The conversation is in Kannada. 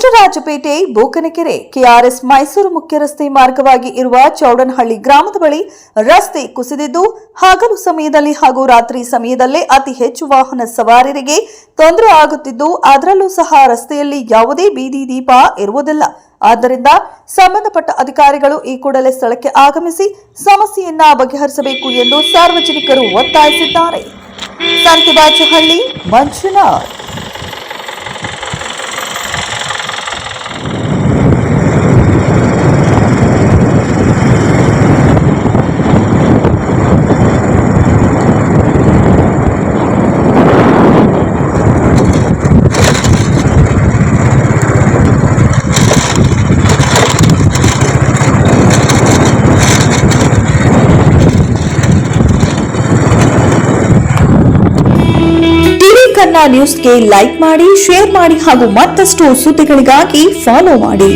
ನಟರಾಜಪೇಟೆ ಬೋಕನಕೆರೆ ಕೆಆರ್ಎಸ್ ಮೈಸೂರು ಮುಖ್ಯ ರಸ್ತೆ ಮಾರ್ಗವಾಗಿ ಇರುವ ಚೌಡನಹಳ್ಳಿ ಗ್ರಾಮದ ಬಳಿ ರಸ್ತೆ ಕುಸಿದಿದ್ದು ಹಗಲು ಸಮಯದಲ್ಲಿ ಹಾಗೂ ರಾತ್ರಿ ಸಮಯದಲ್ಲೇ ಅತಿ ಹೆಚ್ಚು ವಾಹನ ಸವಾರರಿಗೆ ತೊಂದರೆ ಆಗುತ್ತಿದ್ದು ಅದರಲ್ಲೂ ಸಹ ರಸ್ತೆಯಲ್ಲಿ ಯಾವುದೇ ಬೀದಿ ದೀಪ ಇರುವುದಿಲ್ಲ. ಆದ್ದರಿಂದ ಸಂಬಂಧಪಟ್ಟ ಅಧಿಕಾರಿಗಳು ಈ ಕೂಡಲೇ ಸ್ಥಳಕ್ಕೆ ಆಗಮಿಸಿ ಸಮಸ್ಯೆಯನ್ನ ಬಗೆಹರಿಸಬೇಕು ಎಂದು ಸಾರ್ವಜನಿಕರು ಒತ್ತಾಯಿಸಿದ್ದಾರೆ. ಸಂತಿಬಾಚಹಳ್ಳಿ ಮಂಜುನಾಥ್. ಕನ್ನಡ ನ್ಯೂಸ್ಗೆ ಲೈಕ್ ಮಾಡಿ, ಶೇರ್ ಮಾಡಿ ಹಾಗೂ ಮತ್ತಷ್ಟು ಸುದ್ದಿಗಳಿಗಾಗಿ ಫಾಲೋ ಮಾಡಿ.